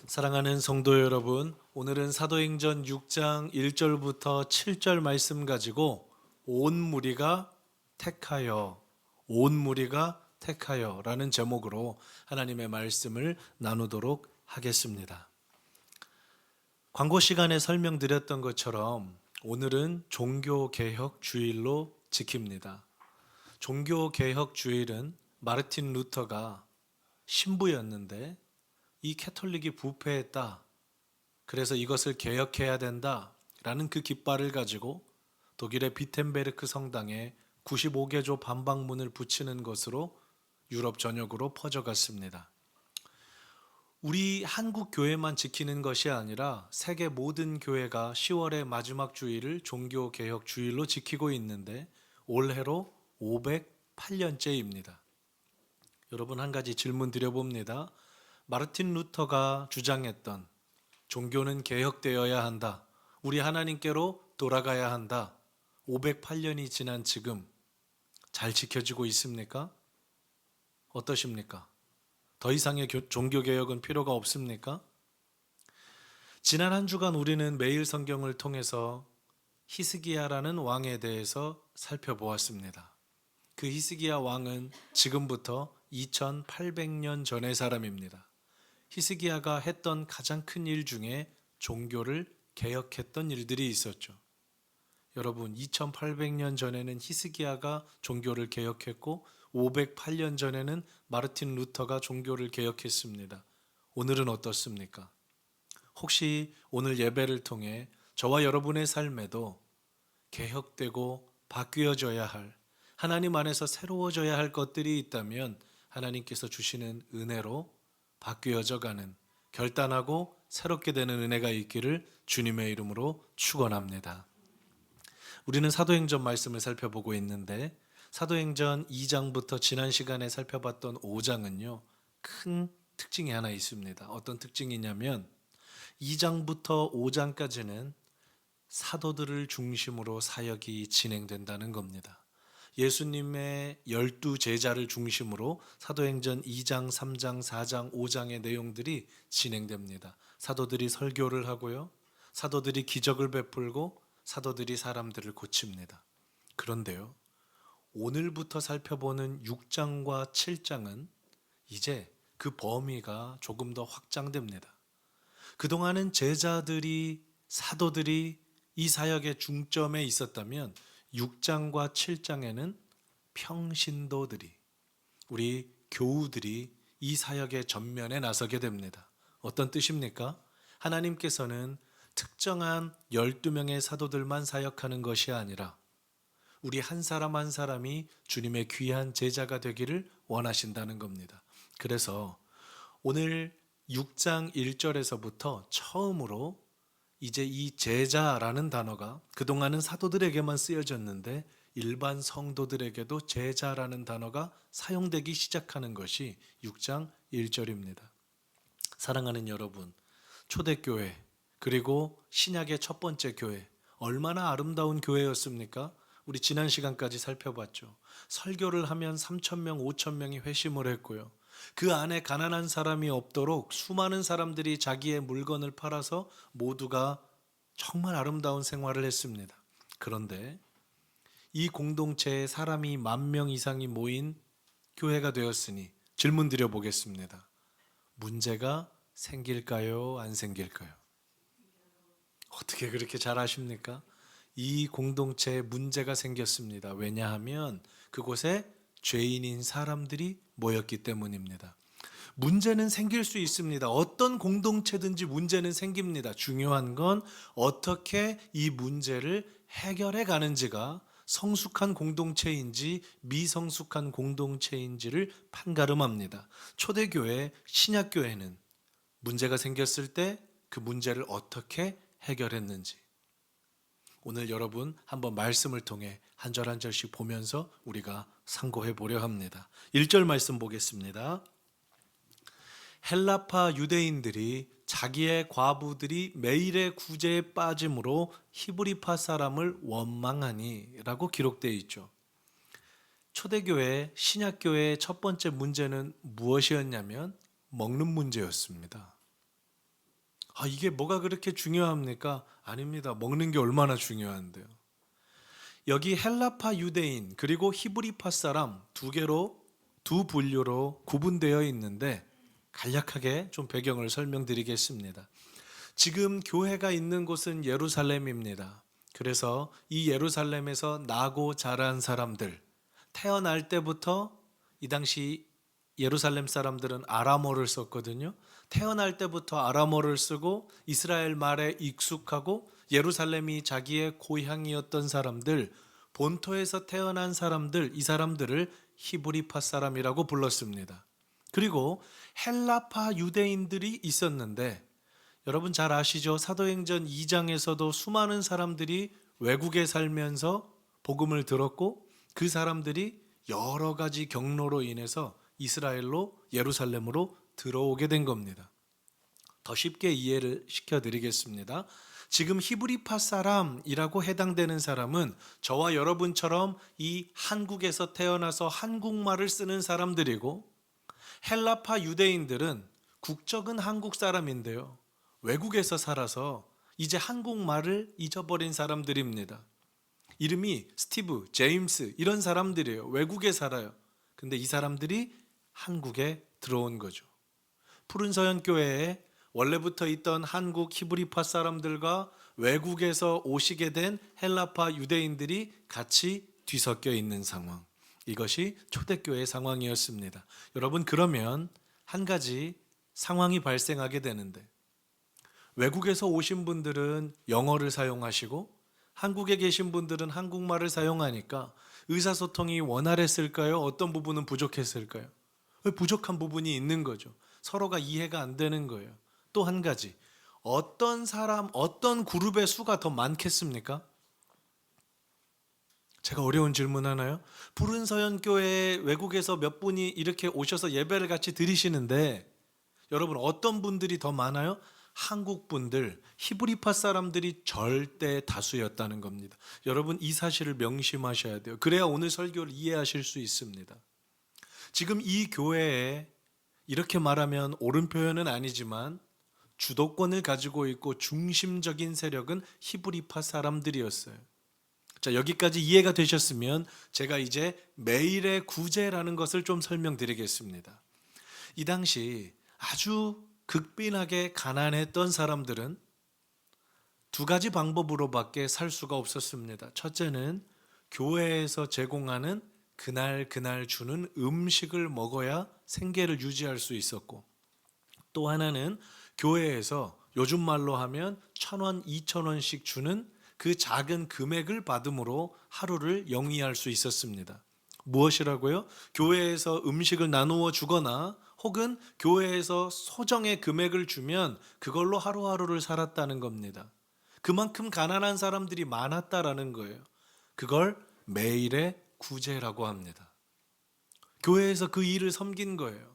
사랑하는 성도 여러분, 오늘은 사도행전 6장 1절부터 7절 말씀 가지고 온 무리가 택하여, 온 무리가 택하여 라는 제목으로 하나님의 말씀을 나누도록 하겠습니다. 광고 시간에 설명드렸던 것처럼 오늘은 종교개혁 주일로 지킵니다. 종교개혁 주일은 마르틴 루터가 신부였는데 이 캐톨릭이 부패했다. 그래서 이것을 개혁해야 된다. 라는 그 깃발을 가지고 독일의 비텐베르크 성당에 95개조 반박문을 붙이는 것으로 유럽 전역으로 퍼져갔습니다. 우리 한국 교회만 지키는 것이 아니라 세계 모든 교회가 10월의 마지막 주일을 종교개혁 주일로 지키고 있는데 올해로 508년째입니다. 여러분, 한 가지 질문 드려봅니다. 마르틴 루터가 주장했던 종교는 개혁되어야 한다. 우리 하나님께로 돌아가야 한다. 508년이 지난 지금 잘 지켜지고 있습니까? 어떠십니까? 더 이상의 종교개혁은 필요가 없습니까? 지난 한 주간 우리는 매일 성경을 통해서 히스기야라는 왕에 대해서 살펴보았습니다. 그 히스기야 왕은 지금부터 2800년 전의 사람입니다. 히스기야가 했던 가장 큰 일 중에 종교를 개혁했던 일들이 있었죠. 여러분, 2800년 전에는 히스기야가 종교를 개혁했고 508년 전에는 마르틴 루터가 종교를 개혁했습니다. 오늘은 어떻습니까? 혹시 오늘 예배를 통해 저와 여러분의 삶에도 개혁되고 바뀌어져야 할, 하나님 안에서 새로워져야 할 것들이 있다면 하나님께서 주시는 은혜로 바뀌어져 가는, 결단하고 새롭게 되는 은혜가 있기를 주님의 이름으로 축원합니다. 우리는 사도행전 말씀을 살펴보고 있는데 사도행전 2장부터 지난 시간에 살펴봤던 5장은요, 큰 특징이 하나 있습니다. 어떤 특징이냐면 2장부터 5장까지는 사도들을 중심으로 사역이 진행된다는 겁니다. 예수님의 12제자를 중심으로 사도행전 2장, 3장, 4장, 5장의 내용들이 진행됩니다. 사도들이 설교를 하고요. 사도들이 기적을 베풀고 사도들이 사람들을 고칩니다. 그런데요, 오늘부터 살펴보는 6장과 7장은 이제 그 범위가 조금 더 확장됩니다. 그동안은 제자들이, 사도들이 이 사역의 중점에 있었다면 6장과 7장에는 평신도들이, 우리 교우들이 이 사역의 전면에 나서게 됩니다. 어떤 뜻입니까? 하나님께서는 특정한 12명의 사도들만 사역하는 것이 아니라 우리 한 사람 한 사람이 주님의 귀한 제자가 되기를 원하신다는 겁니다. 그래서 오늘 6장 1절에서부터 처음으로 이제 이 제자라는 단어가 그동안은 사도들에게만 쓰여졌는데 일반 성도들에게도 제자라는 단어가 사용되기 시작하는 것이 6장 1절입니다. 사랑하는 여러분, 초대교회 그리고 신약의 첫 번째 교회, 얼마나 아름다운 교회였습니까? 우리 지난 시간까지 살펴봤죠. 설교를 하면 3,000명, 5,000명이 회심을 했고요. 그 안에 가난한 사람이 없도록 수많은 사람들이 자기의 물건을 팔아서 모두가 정말 아름다운 생활을 했습니다. 그런데 이 공동체에 사람이 10,000명 이상이 모인 교회가 되었으니 질문 드려보겠습니다. 문제가 생길까요? 안 생길까요? 어떻게 그렇게 잘 아십니까? 이 공동체에 문제가 생겼습니다. 왜냐하면 그곳에 죄인인 사람들이 모였기 때문입니다. 문제는 생길 수 있습니다. 어떤 공동체든지 문제는 생깁니다. 중요한 건 어떻게 이 문제를 해결해 가는지가 성숙한 공동체인지 미성숙한 공동체인지를 판가름합니다. 초대교회, 신약교회는 문제가 생겼을 때 그 문제를 어떻게 해결했는지 오늘 여러분 한번 말씀을 통해 한 절 한 절씩 보면서 우리가 상고해 보려 합니다. 1절 말씀 보겠습니다. 헬라파 유대인들이 자기의 과부들이 매일의 구제에 빠짐으로 히브리파 사람을 원망하니 라고 기록되어 있죠. 초대교회, 신약교회의 첫 번째 문제는 무엇이었냐면 먹는 문제였습니다. 이게 뭐가 그렇게 중요합니까? 아닙니다. 먹는 게 얼마나 중요한데요. 여기 헬라파 유대인 그리고 히브리파 사람 두 분류로 구분되어 있는데 간략하게 좀 배경을 설명드리겠습니다. 지금 교회가 있는 곳은 예루살렘입니다. 그래서 이 예루살렘에서 나고 자란 사람들, 태어날 때부터 이 당시 예루살렘 사람들은 아람어를 썼거든요. 태어날 때부터 아람어를 쓰고 이스라엘 말에 익숙하고 예루살렘이 자기의 고향이었던 사람들, 본토에서 태어난 사람들, 이 사람들을 히브리파 사람이라고 불렀습니다. 그리고 헬라파 유대인들이 있었는데 여러분 잘 아시죠? 사도행전 2장에서도 수많은 사람들이 외국에 살면서 복음을 들었고 그 사람들이 여러 가지 경로로 인해서 이스라엘로 예루살렘으로 들어오게 된 겁니다. 더 쉽게 이해를 시켜드리겠습니다. 지금 히브리파 사람이라고 해당되는 사람은 저와 여러분처럼 이 한국에서 태어나서 한국말을 쓰는 사람들이고 헬라파 유대인들은 국적은 한국 사람인데요. 외국에서 살아서 이제 한국말을 잊어버린 사람들입니다. 이름이 스티브, 제임스 이런 사람들이에요. 외국에 살아요. 근데 이 사람들이 한국에 들어온 거죠. 푸른 서연 교회에 원래부터 있던 한국 히브리파 사람들과 외국에서 오시게 된 헬라파 유대인들이 같이 뒤섞여 있는 상황. 이것이 초대교회의 상황이었습니다. 여러분 그러면 한 가지 상황이 발생하게 되는데 외국에서 오신 분들은 영어를 사용하시고 한국에 계신 분들은 한국말을 사용하니까 의사소통이 원활했을까요? 어떤 부분은 부족했을까요? 부족한 부분이 있는 거죠. 서로가 이해가 안 되는 거예요. 또 한 가지, 어떤 사람, 어떤 그룹의 수가 더 많겠습니까? 제가 어려운 질문 하나요? 푸른 서연 교회에 외국에서 몇 분이 이렇게 오셔서 예배를 같이 드리시는데 여러분 어떤 분들이 더 많아요? 한국 분들, 히브리파 사람들이 절대 다수였다는 겁니다. 여러분 이 사실을 명심하셔야 돼요. 그래야 오늘 설교를 이해하실 수 있습니다. 지금 이 교회에 이렇게 말하면 옳은 표현은 아니지만 주도권을 가지고 있고 중심적인 세력은 히브리파 사람들이었어요. 자, 여기까지 이해가 되셨으면 제가 이제 매일의 구제라는 것을 좀 설명드리겠습니다. 이 당시 아주 극빈하게 가난했던 사람들은 두 가지 방법으로밖에 살 수가 없었습니다. 첫째는 교회에서 제공하는 그날 주는 음식을 먹어야 생계를 유지할 수 있었고, 또 하나는 교회에서 요즘 말로 하면 1,000원, 2,000원씩 주는 그 작은 금액을 받음으로 하루를 영위할 수 있었습니다. 무엇이라고요? 교회에서 음식을 나누어 주거나 혹은 교회에서 소정의 금액을 주면 그걸로 하루하루를 살았다는 겁니다. 그만큼 가난한 사람들이 많았다라는 거예요. 그걸 매일의 구제라고 합니다. 교회에서 그 일을 섬긴 거예요.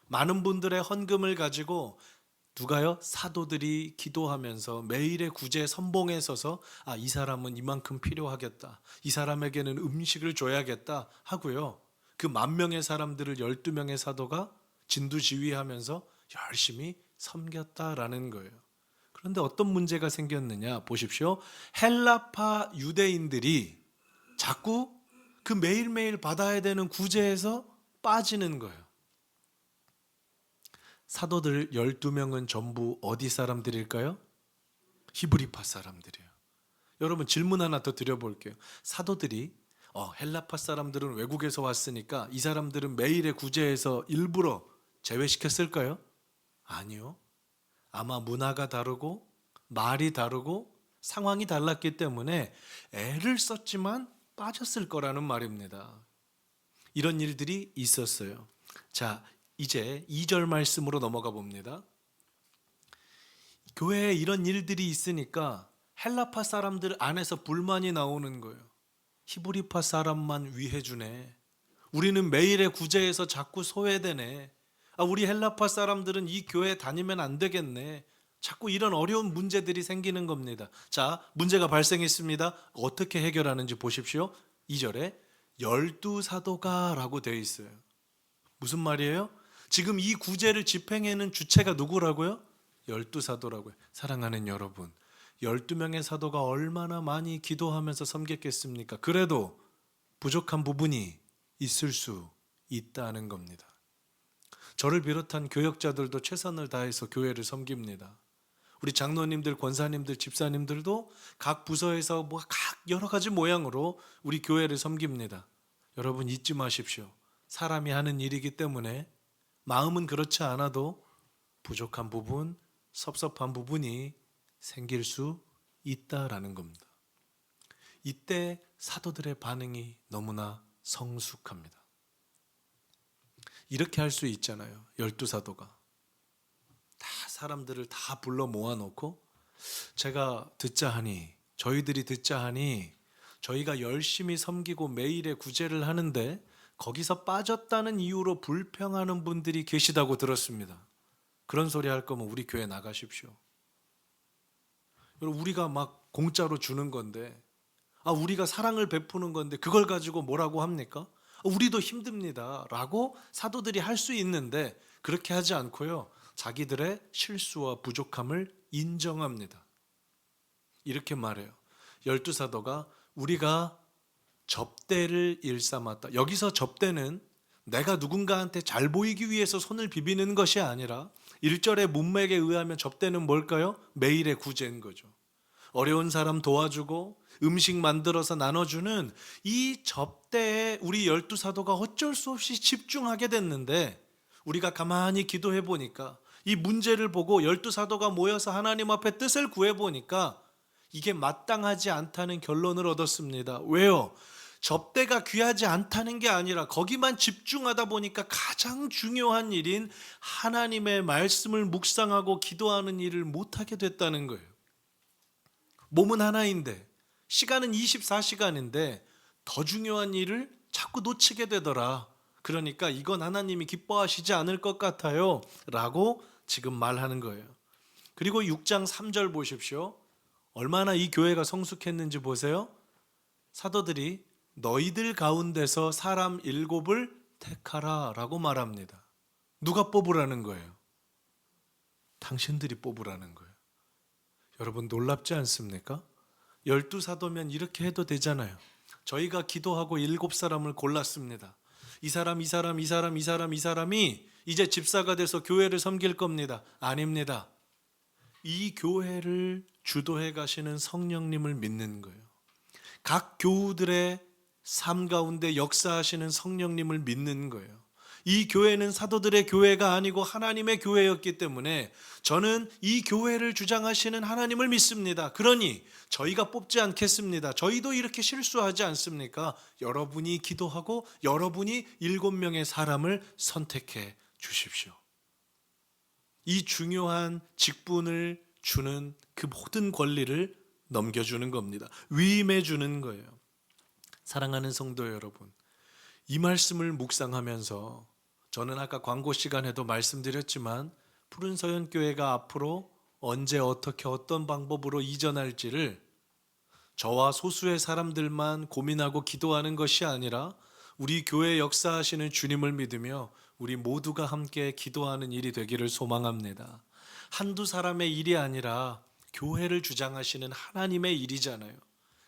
많은 분들의 헌금을 가지고 누가요? 사도들이 기도하면서 매일의 구제 선봉에 서서 이 사람은 이만큼 필요하겠다. 이 사람에게는 음식을 줘야겠다 하고요. 그 10,000명의 사람들을 12명의 사도가 진두지휘하면서 열심히 섬겼다라는 거예요. 그런데 어떤 문제가 생겼느냐 보십시오. 헬라파 유대인들이 자꾸 그 매일매일 받아야 되는 구제에서 빠지는 거예요. 사도들 12명은 전부 어디 사람들일까요? 히브리파 사람들이에요. 여러분 질문 하나 더 드려볼게요. 사도들이 헬라파 사람들은 외국에서 왔으니까 이 사람들은 매일의 구제에서 일부러 제외시켰을까요? 아니요. 아마 문화가 다르고 말이 다르고 상황이 달랐기 때문에 애를 썼지만 빠졌을 거라는 말입니다. 이런 일들이 있었어요. 자, 이제 2절 말씀으로 넘어가 봅니다. 교회에 이런 일들이 있으니까 헬라파 사람들 안에서 불만이 나오는 거예요. 히브리파 사람만 위해주네. 우리는 매일의 구제에서 자꾸 소외되네. 우리 헬라파 사람들은 이 교회 다니면 안 되겠네. 자꾸 이런 어려운 문제들이 생기는 겁니다. 자, 문제가 발생했습니다. 어떻게 해결하는지 보십시오. 2절에 12사도가 라고 되어 있어요. 무슨 말이에요? 지금 이 구제를 집행하는 주체가 누구라고요? 12사도라고요. 사랑하는 여러분, 12명의 사도가 얼마나 많이 기도하면서 섬겼겠습니까? 그래도 부족한 부분이 있을 수 있다는 겁니다. 저를 비롯한 교역자들도 최선을 다해서 교회를 섬깁니다. 우리 장로님들, 권사님들, 집사님들도 각 부서에서 각 여러 가지 모양으로 우리 교회를 섬깁니다. 여러분 잊지 마십시오. 사람이 하는 일이기 때문에 마음은 그렇지 않아도 부족한 부분, 섭섭한 부분이 생길 수 있다라는 겁니다. 이때 사도들의 반응이 너무나 성숙합니다. 이렇게 할 수 있잖아요. 12사도가 다 사람들을 다 불러 모아놓고 제가 듣자 하니, 저희들이 듣자 하니 저희가 열심히 섬기고 매일의 구제를 하는데 거기서 빠졌다는 이유로 불평하는 분들이 계시다고 들었습니다. 그런 소리 할 거면 우리 교회 나가십시오. 우리가 막 공짜로 주는 건데, 우리가 사랑을 베푸는 건데 그걸 가지고 뭐라고 합니까? 우리도 힘듭니다 라고 사도들이 할 수 있는데 그렇게 하지 않고요, 자기들의 실수와 부족함을 인정합니다. 이렇게 말해요. 12사도가 우리가 접대를 일삼았다. 여기서 접대는 내가 누군가한테 잘 보이기 위해서 손을 비비는 것이 아니라 1절의 문맥에 의하면 접대는 뭘까요? 매일의 구제인 거죠. 어려운 사람 도와주고 음식 만들어서 나눠주는 이 접대에 우리 12사도가 어쩔 수 없이 집중하게 됐는데, 우리가 가만히 기도해 보니까 이 문제를 보고 12사도가 모여서 하나님 앞에 뜻을 구해 보니까 이게 마땅하지 않다는 결론을 얻었습니다. 왜요? 접대가 귀하지 않다는 게 아니라 거기만 집중하다 보니까 가장 중요한 일인 하나님의 말씀을 묵상하고 기도하는 일을 못하게 됐다는 거예요. 몸은 하나인데, 시간은 24시간인데 더 중요한 일을 자꾸 놓치게 되더라. 그러니까 이건 하나님이 기뻐하시지 않을 것 같아요 라고 지금 말하는 거예요. 그리고 6장 3절 보십시오. 얼마나 이 교회가 성숙했는지 보세요. 사도들이 너희들 가운데서 사람 7을 택하라 라고 말합니다. 누가 뽑으라는 거예요? 당신들이 뽑으라는 거예요. 여러분 놀랍지 않습니까? 12사도면 이렇게 해도 되잖아요. 저희가 기도하고 7사람을 골랐습니다. 이 사람이 이제 집사가 돼서 교회를 섬길 겁니다. 아닙니다. 이 교회를 주도해 가시는 성령님을 믿는 거예요. 각 교우들의 삶 가운데 역사하시는 성령님을 믿는 거예요. 이 교회는 사도들의 교회가 아니고 하나님의 교회였기 때문에 저는 이 교회를 주장하시는 하나님을 믿습니다. 그러니 저희가 뽑지 않겠습니다. 저희도 이렇게 실수하지 않습니까? 여러분이 기도하고 여러분이 7명의 사람을 선택해 주십시오. 이 중요한 직분을 주는 그 모든 권리를 넘겨주는 겁니다. 위임해 주는 거예요. 사랑하는 성도 여러분, 이 말씀을 묵상하면서 저는 아까 광고 시간에도 말씀드렸지만 푸른 서연교회가 앞으로 언제 어떻게 어떤 방법으로 이전할지를 저와 소수의 사람들만 고민하고 기도하는 것이 아니라 우리 교회 역사하시는 주님을 믿으며 우리 모두가 함께 기도하는 일이 되기를 소망합니다. 한두 사람의 일이 아니라 교회를 주장하시는 하나님의 일이잖아요.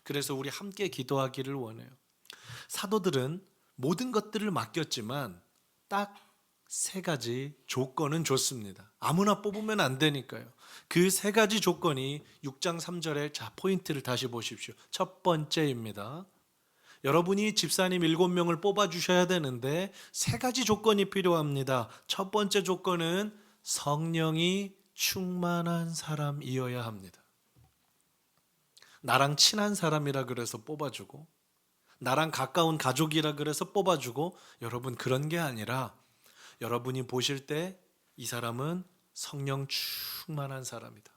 그래서 우리 함께 기도하기를 원해요. 사도들은 모든 것들을 맡겼지만 딱 3가지 조건은 줬습니다. 아무나 뽑으면 안 되니까요. 그 3가지 조건이 6장 3절에 포인트를 다시 보십시오. 첫 번째입니다. 여러분이 집사님 7명을 뽑아주셔야 되는데 3가지 조건이 필요합니다. 첫 번째 조건은 성령이 충만한 사람이어야 합니다. 나랑 친한 사람이라 그래서 뽑아주고 나랑 가까운 가족이라 그래서 뽑아주고, 여러분 그런 게 아니라 여러분이 보실 때 이 사람은 성령 충만한 사람이다.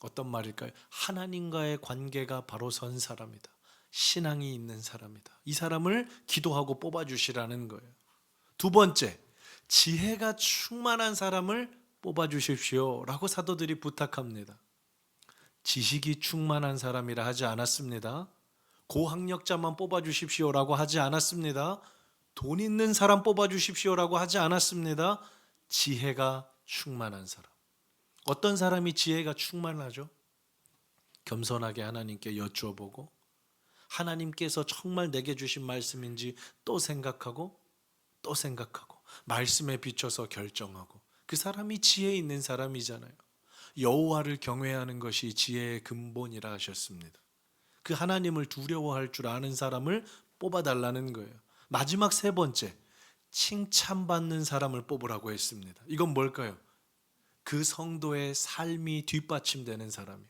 어떤 말일까요? 하나님과의 관계가 바로 선 사람이다. 신앙이 있는 사람이다. 이 사람을 기도하고 뽑아주시라는 거예요. 두 번째, 지혜가 충만한 사람을 뽑아주십시오 라고 사도들이 부탁합니다. 지식이 충만한 사람이라 하지 않았습니다. 고학력자만 뽑아주십시오라고 하지 않았습니다. 돈 있는 사람 뽑아주십시오라고 하지 않았습니다. 지혜가 충만한 사람. 어떤 사람이 지혜가 충만하죠? 겸손하게 하나님께 여쭈어보고 하나님께서 정말 내게 주신 말씀인지 또 생각하고 또 생각하고 말씀에 비춰서 결정하고, 그 사람이 지혜 있는 사람이잖아요. 여호와를 경외하는 것이 지혜의 근본이라 하셨습니다. 그 하나님을 두려워할 줄 아는 사람을 뽑아달라는 거예요. 마지막 세 번째, 칭찬받는 사람을 뽑으라고 했습니다. 이건 뭘까요? 그 성도의 삶이 뒷받침되는 사람이에요.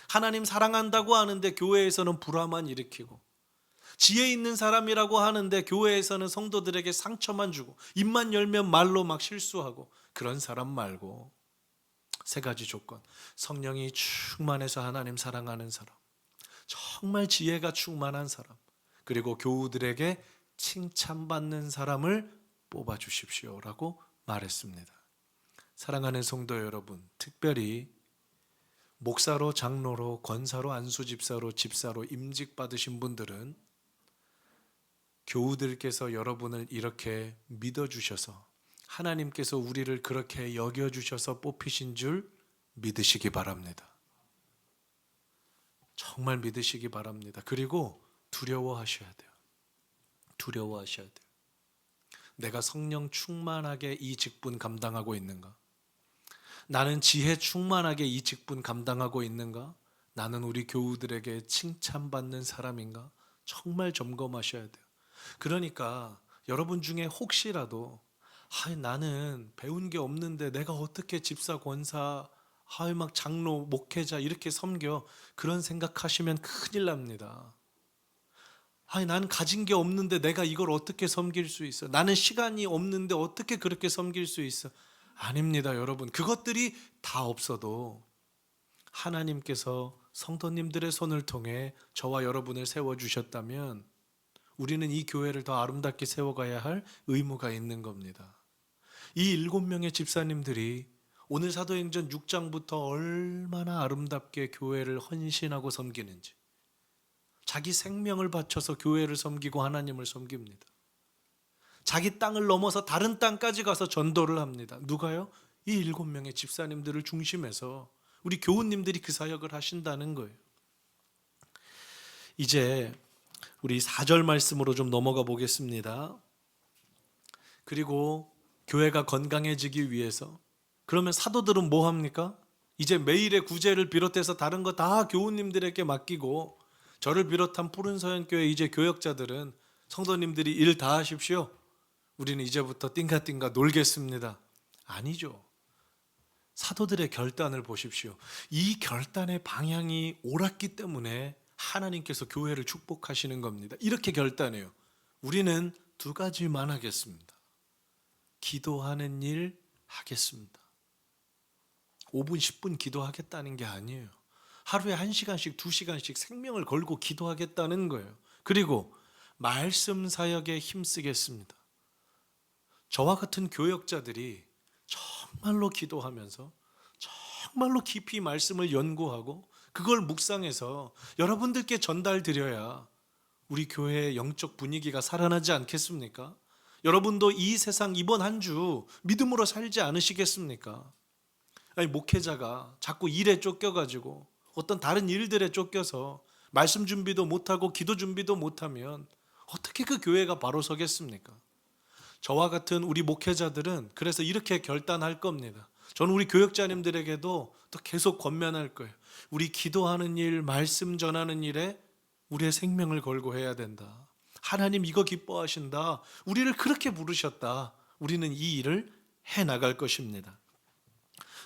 하나님 사랑한다고 하는데 교회에서는 불화만 일으키고, 지혜 있는 사람이라고 하는데 교회에서는 성도들에게 상처만 주고, 입만 열면 말로 막 실수하고, 그런 사람 말고 세 가지 조건. 성령이 충만해서 하나님 사랑하는 사람, 정말 지혜가 충만한 사람, 그리고 교우들에게 칭찬받는 사람을 뽑아주십시오라고 말했습니다. 사랑하는 성도 여러분, 특별히 목사로, 장로로, 권사로, 안수집사로, 집사로 임직 받으신 분들은 교우들께서 여러분을 이렇게 믿어주셔서, 하나님께서 우리를 그렇게 여겨주셔서 뽑히신 줄 믿으시기 바랍니다. 정말 믿으시기 바랍니다. 그리고 두려워하셔야 돼요. 두려워하셔야 돼요. 내가 성령 충만하게 이 직분 감당하고 있는가? 나는 지혜 충만하게 이 직분 감당하고 있는가? 나는 우리 교우들에게 칭찬받는 사람인가? 정말 점검하셔야 돼요. 그러니까 여러분 중에 혹시라도 나는 배운 게 없는데 내가 어떻게 집사, 권사, 막 장로, 목회자 이렇게 섬겨, 그런 생각하시면 큰일 납니다. 난 가진 게 없는데 내가 이걸 어떻게 섬길 수 있어? 나는 시간이 없는데 어떻게 그렇게 섬길 수 있어? 아닙니다, 여러분. 그것들이 다 없어도 하나님께서 성도님들의 손을 통해 저와 여러분을 세워주셨다면 우리는 이 교회를 더 아름답게 세워가야 할 의무가 있는 겁니다. 이 7명의 집사님들이 오늘 사도행전 6장부터 얼마나 아름답게 교회를 헌신하고 섬기는지, 자기 생명을 바쳐서 교회를 섬기고 하나님을 섬깁니다. 자기 땅을 넘어서 다른 땅까지 가서 전도를 합니다. 누가요? 이 7명의 집사님들을 중심해서 우리 교우님들이 그 사역을 하신다는 거예요. 이제 우리 4절 말씀으로 좀 넘어가 보겠습니다. 그리고 교회가 건강해지기 위해서, 그러면 사도들은 뭐 합니까? 이제 매일의 구제를 비롯해서 다른 거 다 교우님들에게 맡기고, 저를 비롯한 푸른 서연교회 이제 교역자들은 성도님들이 일 다 하십시오, 우리는 이제부터 띵가띵가 놀겠습니다. 아니죠. 사도들의 결단을 보십시오. 이 결단의 방향이 옳았기 때문에 하나님께서 교회를 축복하시는 겁니다. 이렇게 결단해요. 우리는 2가지만 하겠습니다. 기도하는 일 하겠습니다. 5분, 10분 기도하겠다는 게 아니에요. 하루에 1시간씩, 2시간씩 생명을 걸고 기도하겠다는 거예요. 그리고 말씀 사역에 힘쓰겠습니다. 저와 같은 교역자들이 정말로 기도하면서 정말로 깊이 말씀을 연구하고 그걸 묵상해서 여러분들께 전달드려야 우리 교회의 영적 분위기가 살아나지 않겠습니까? 여러분도 이 세상 이번 한 주 믿음으로 살지 않으시겠습니까? 목회자가 자꾸 일에 쫓겨가지고 어떤 다른 일들에 쫓겨서 말씀 준비도 못하고 기도 준비도 못하면 어떻게 그 교회가 바로 서겠습니까? 저와 같은 우리 목회자들은 그래서 이렇게 결단할 겁니다. 저는 우리 교역자님들에게도 또 계속 권면할 거예요. 우리 기도하는 일, 말씀 전하는 일에 우리의 생명을 걸고 해야 된다. 하나님 이거 기뻐하신다. 우리를 그렇게 부르셨다. 우리는 이 일을 해나갈 것입니다.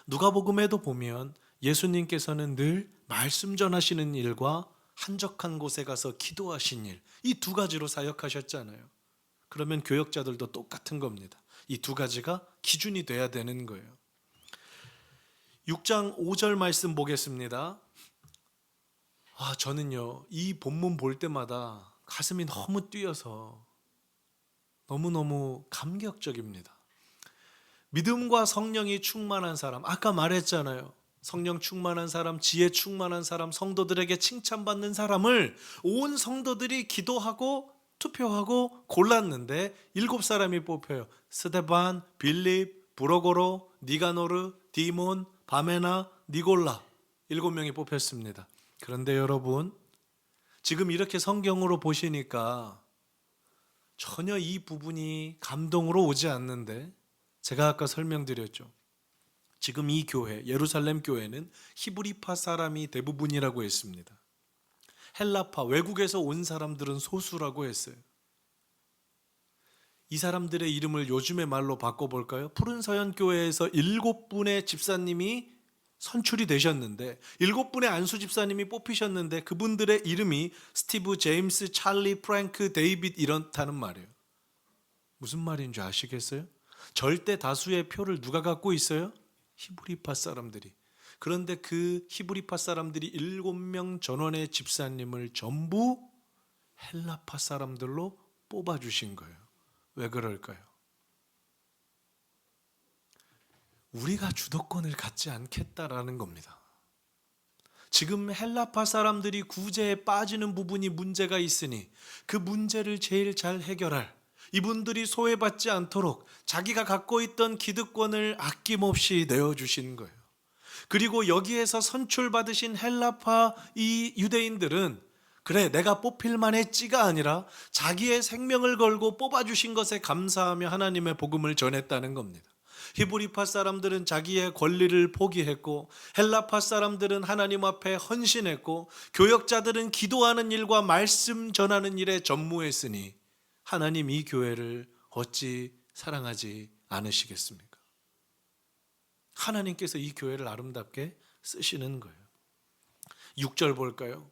누가복음에도 보면 예수님께서는 늘 말씀 전하시는 일과 한적한 곳에 가서 기도하신 일, 이 2가지로 사역하셨잖아요. 그러면 교역자들도 똑같은 겁니다. 이 2가지가 기준이 돼야 되는 거예요. 6장 5절 말씀 보겠습니다. 저는요, 이 본문 볼 때마다 가슴이 너무 뛰어서 너무너무 감격적입니다. 믿음과 성령이 충만한 사람, 아까 말했잖아요. 성령 충만한 사람, 지혜 충만한 사람, 성도들에게 칭찬받는 사람을 온 성도들이 기도하고 투표하고 골랐는데 7사람이 뽑혀요. 스데반, 빌립, 브로고로, 니가노르, 디몬, 바메나, 니골라 7명이 뽑혔습니다. 그런데 여러분, 지금 이렇게 성경으로 보시니까 전혀 이 부분이 감동으로 오지 않는데, 제가 아까 설명드렸죠. 지금 이 교회, 예루살렘 교회는 히브리파 사람이 대부분이라고 했습니다. 헬라파, 외국에서 온 사람들은 소수라고 했어요. 이 사람들의 이름을 요즘의 말로 바꿔볼까요? 푸른 서연 교회에서 7분의 집사님이 선출이 되셨는데, 7분의 안수 집사님이 뽑히셨는데, 그분들의 이름이 스티브, 제임스, 찰리, 프랭크, 데이빗 이렇다는 말이에요. 무슨 말인지 아시겠어요? 절대 다수의 표를 누가 갖고 있어요? 히브리파 사람들이. 그런데 그 히브리파 사람들이 7명 전원의 집사님을 전부 헬라파 사람들로 뽑아주신 거예요. 왜 그럴까요? 우리가 주도권을 갖지 않겠다라는 겁니다. 지금 헬라파 사람들이 구제에 빠지는 부분이 문제가 있으니 그 문제를 제일 잘 해결할, 이분들이 소외받지 않도록 자기가 갖고 있던 기득권을 아낌없이 내어주신 거예요. 그리고 여기에서 선출받으신 헬라파 이 유대인들은 그래, 내가 뽑힐 만했지가 아니라 자기의 생명을 걸고 뽑아주신 것에 감사하며 하나님의 복음을 전했다는 겁니다. 히브리파 사람들은 자기의 권리를 포기했고, 헬라파 사람들은 하나님 앞에 헌신했고, 교역자들은 기도하는 일과 말씀 전하는 일에 전무했으니 하나님 이 교회를 어찌 사랑하지 않으시겠습니까? 하나님께서 이 교회를 아름답게 쓰시는 거예요. 6절 볼까요?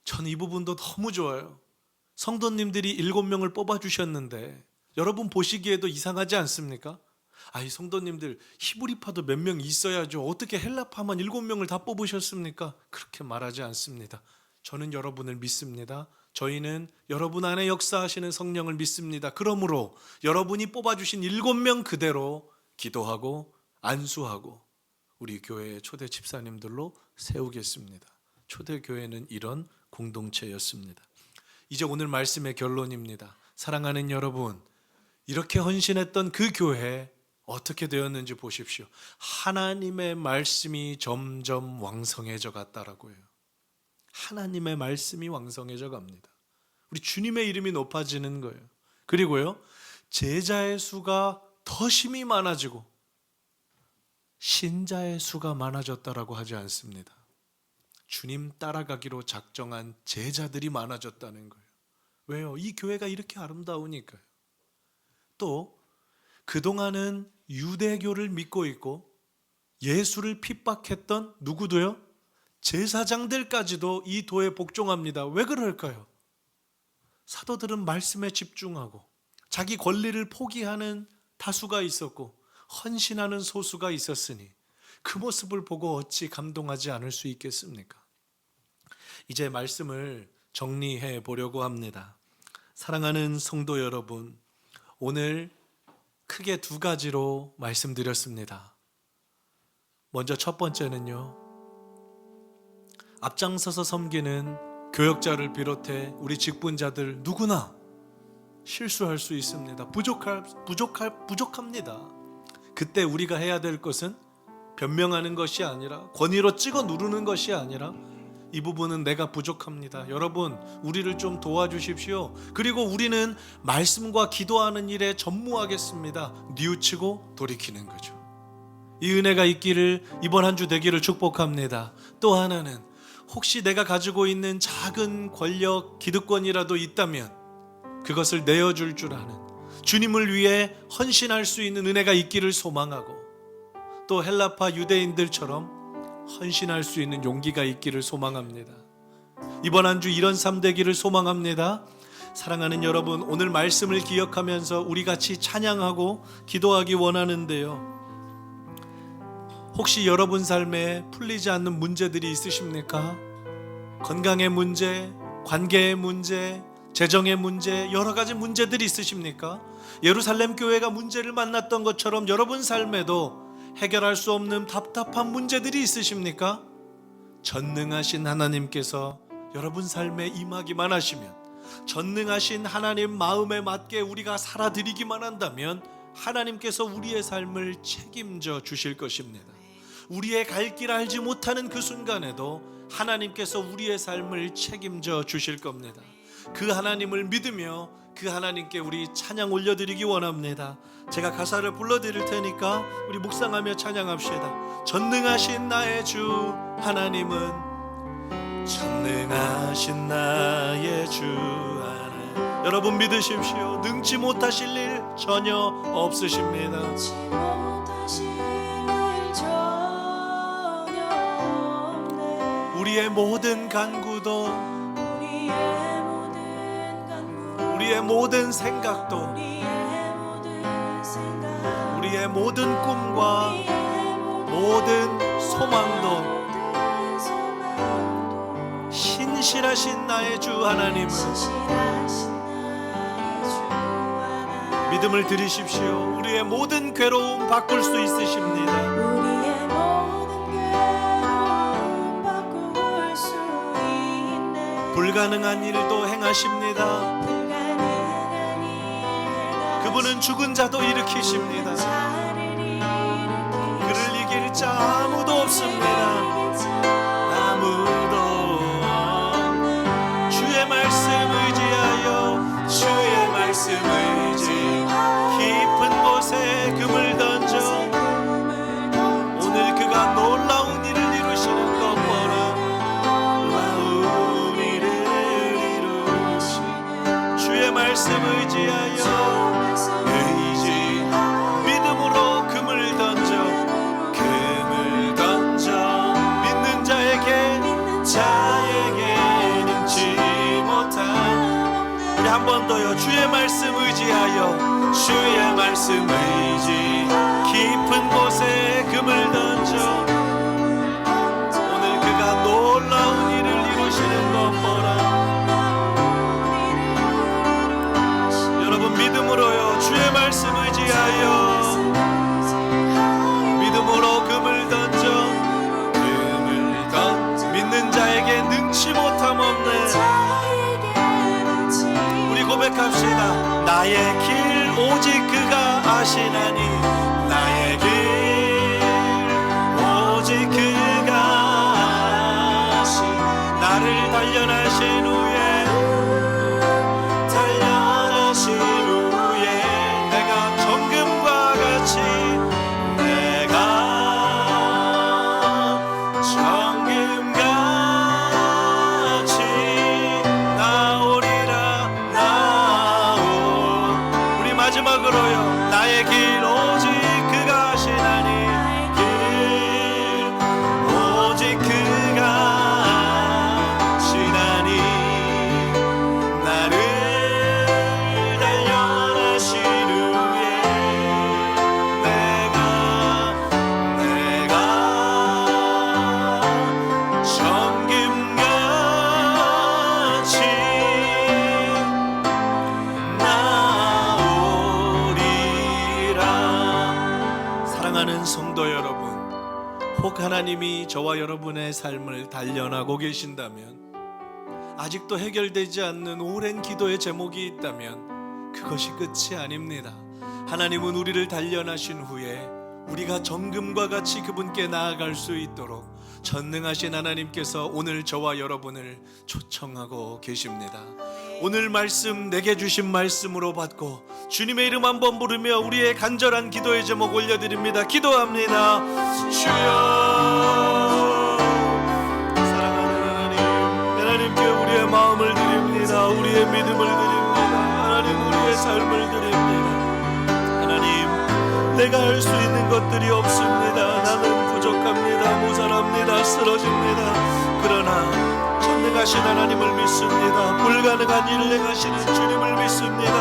전 이 부분도 너무 좋아요. 성도님들이 7명을 뽑아주셨는데 여러분 보시기에도 이상하지 않습니까? 이 성도님들 히브리파도 몇 명 있어야죠. 어떻게 헬라파만 7명을 다 뽑으셨습니까? 그렇게 말하지 않습니다. 저는 여러분을 믿습니다. 저희는 여러분 안에 역사하시는 성령을 믿습니다. 그러므로 여러분이 뽑아주신 7명 그대로 기도하고 안수하고 우리 교회의 초대 집사님들로 세우겠습니다. 초대교회는 이런 공동체였습니다. 이제 오늘 말씀의 결론입니다. 사랑하는 여러분, 이렇게 헌신했던 그 교회 어떻게 되었는지 보십시오. 하나님의 말씀이 점점 왕성해져 갔다라고 해요. 하나님의 말씀이 왕성해져 갑니다. 우리 주님의 이름이 높아지는 거예요. 그리고요, 제자의 수가 더 심히 많아지고 신자의 수가 많아졌다라고 하지 않습니다. 주님 따라가기로 작정한 제자들이 많아졌다는 거예요. 왜요? 이 교회가 이렇게 아름다우니까요. 또 그동안은 유대교를 믿고 있고 예수를 핍박했던 누구도요? 제사장들까지도 이 도에 복종합니다. 왜 그럴까요? 사도들은 말씀에 집중하고 자기 권리를 포기하는 다수가 있었고 헌신하는 소수가 있었으니 그 모습을 보고 어찌 감동하지 않을 수 있겠습니까? 이제 말씀을 정리해 보려고 합니다. 사랑하는 성도 여러분, 오늘 크게 2가지로 말씀드렸습니다. 먼저 첫 번째는요, 앞장서서 섬기는 교역자를 비롯해 우리 직분자들 누구나 실수할 수 있습니다. 부족합니다. 그때 우리가 해야 될 것은 변명하는 것이 아니라, 권위로 찍어 누르는 것이 아니라, 이 부분은 내가 부족합니다. 여러분, 우리를 좀 도와주십시오. 그리고 우리는 말씀과 기도하는 일에 전무하겠습니다. 뉘우치고 돌이키는 거죠. 이 은혜가 있기를, 이번 한 주 되기를 축복합니다. 또 하나는, 혹시 내가 가지고 있는 작은 권력, 기득권이라도 있다면 그것을 내어줄 줄 아는, 주님을 위해 헌신할 수 있는 은혜가 있기를 소망하고, 또 헬라파 유대인들처럼 헌신할 수 있는 용기가 있기를 소망합니다. 이번 한 주 이런 삶 되기를 소망합니다. 사랑하는 여러분, 오늘 말씀을 기억하면서 우리 같이 찬양하고 기도하기 원하는데요, 혹시 여러분 삶에 풀리지 않는 문제들이 있으십니까? 건강의 문제, 관계의 문제, 재정의 문제, 여러 가지 문제들이 있으십니까? 예루살렘 교회가 문제를 만났던 것처럼 여러분 삶에도 해결할 수 없는 답답한 문제들이 있으십니까? 전능하신 하나님께서 여러분 삶에 임하기만 하시면, 전능하신 하나님 마음에 맞게 우리가 살아드리기만 한다면 하나님께서 우리의 삶을 책임져 주실 것입니다. 우리의 갈 길 알지 못하는 그 순간에도 하나님께서 우리의 삶을 책임져 주실 겁니다. 그 하나님을 믿으며 그 하나님께 우리 찬양 올려드리기 원합니다. 제가 가사를 불러드릴 테니까 우리 묵상하며 찬양합시다. 전능하신 나의 주 하나님은, 전능하신 나의 주 하나님, 여러분 믿으십시오. 능치 못하실 일 전혀 없으십니다. 우리의 모든 간구도, 우리의 모든 생각도, 우리의 모든 꿈과 모든 소망도 신실하신 나의 주 하나님은, 믿음을 드리십시오. 우리의 모든 괴로움 바꿀 수 있으십니다. 불가능한 일도 행하십니다. 그분은 죽은 자도 일으키십니다. 그를 이길 자 아무도 없습니다. 아무도. 주의 말씀 의지하여, 주의 말씀 의지, 깊은 곳에 금을 던져 오늘 그가 놀라운 일을 이루시는 것 보라. 놀라운 일을 이루시는 주의 말씀 의지하여, 믿음으로 금을 던져, 금을 던져 믿는 자에게 능치 못한. 우리 한 번 더요. 주의 말씀 의지하여, 주의 말씀 의지, 깊은 곳에 금을 던져 오늘 그가 놀라운 일을 이루시는 것 보라. 여러분 믿음으로요. 주의 말씀 의지하여 믿음으로 금을 던져, 믿는 자에게 능치 못함 없네. 우리 고백합시다. 나의 길 오직 그가 아시나니, 나의 길 오직 그가 아시. 나를 단련하신 후에 내가 정금과 같이, 내가 정금같이 나오리라. 우리 마지막으로요. 나의 길 오직 그가 아시나니, 길 오직 그가 아시나니, 나를 단련하신 후에 내가 정금같이 나오리라. 사랑하는 성도 여러분, 혹 하나님이 저와 여러분의 삶을 단련하고 계신다면, 아직도 해결되지 않는 오랜 기도의 제목이 있다면 그것이 끝이 아닙니다. 하나님은 우리를 단련하신 후에 우리가 정금과 같이 그분께 나아갈 수 있도록 전능하신 하나님께서 오늘 저와 여러분을 초청하고 계십니다. 오늘 말씀 내게 주신 말씀으로 받고 주님의 이름 한번 부르며 우리의 간절한 기도의 제목 올려드립니다. 기도합니다. 주여, 사랑하는 하나님, 하나님께 우리의 마음을 드립니다. 우리의 믿음을 드립니다. 하나님, 우리의 삶을 드립니다. 하나님, 내가 할 수 있는 것들이 없습니다. 나는 부족합니다. 모자랍니다. 쓰러집니다. 그러나 전능하신 하나님을 믿습니다. 불가능한 일을 행하시는 주님을 믿습니다.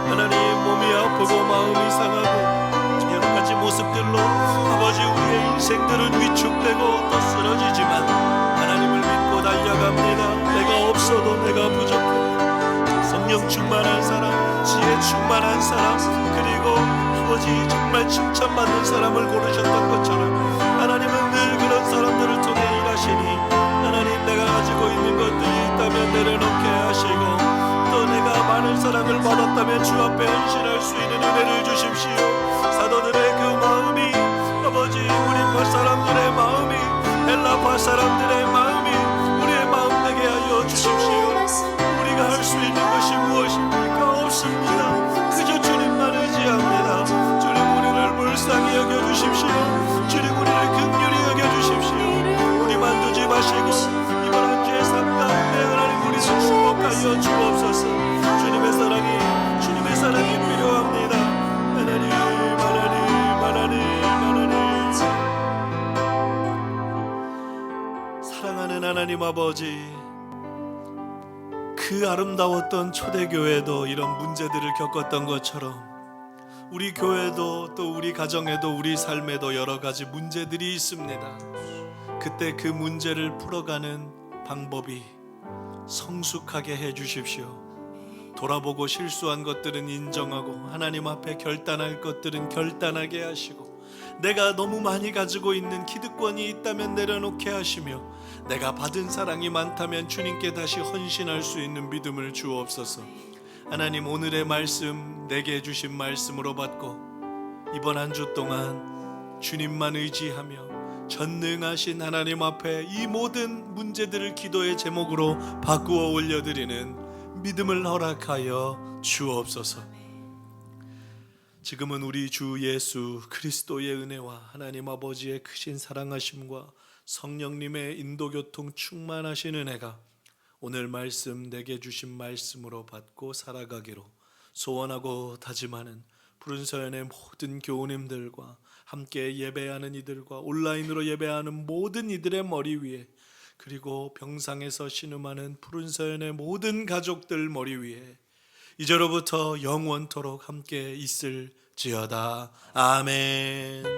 하나님, 몸이 아프고 마음이 상하고 여러 가지 모습들로 아버지 우리의 인생들은 위축되고 또 쓰러지지만 하나님을 믿고 달려갑니다. 내가 없어도 내가 부족해. 성령 충만한 사람, 지혜 충만한 사람, 그리고 아버지 정말 칭찬받는 사람을 고르셨던 것처럼 하나님은 늘 그런 사람들을 통해 일하시니, 하나님, 내가 가지고 있는 것들이 있다면 내려놓게 하시고, 또 내가 많은 사랑을 받았다면 주 앞에 헌신할 수 있는 은혜를 주십시오. 사도들의 그 마음이 아버지 우리 몇 사람들의 헬라파 사람들의 마음이 우리의 마음 되게 하여 주십시오. 우리가 할 수 있는 것이 무엇입니까? 없습니다. 그저 주님만 의지합니다. 주님, 우리를 불쌍히 여겨주십시오. 주님, 우리를 긍휼히 여겨주십시오. 우리만 두지 마시고 이번 한 주의 삶 가운데 하나님 우리를 축복하여 주옵소서. 주님의 사랑이 필요합니다. 하나님, 사랑하는 하나님 아버지, 그 아름다웠던 초대교회도 이런 문제들을 겪었던 것처럼 우리 교회도 또 우리 가정에도 우리 삶에도 여러 가지 문제들이 있습니다. 그때 그 문제를 풀어가는 방법이 성숙하게 해주십시오. 돌아보고 실수한 것들은 인정하고 하나님 앞에 결단할 것들은 결단하게 하시고, 내가 너무 많이 가지고 있는 기득권이 있다면 내려놓게 하시며, 내가 받은 사랑이 많다면 주님께 다시 헌신할 수 있는 믿음을 주옵소서. 하나님, 오늘의 말씀 내게 주신 말씀으로 받고 이번 한 주 동안 주님만 의지하며 전능하신 하나님 앞에 이 모든 문제들을 기도의 제목으로 바꾸어 올려드리는 믿음을 허락하여 주옵소서. 지금은 우리 주 예수 그리스도의 은혜와 하나님 아버지의 크신 사랑하심과 성령님의 인도교통 충만하신 은혜가 오늘 말씀 내게 주신 말씀으로 받고 살아가기로 소원하고 다짐하는 푸른 서연의 모든 교우님들과 함께 예배하는 이들과 온라인으로 예배하는 모든 이들의 머리 위에, 그리고 병상에서 신음하는 푸른 서연의 모든 가족들 머리 위에 이제로부터 영원토록 함께 있을지어다. 아멘.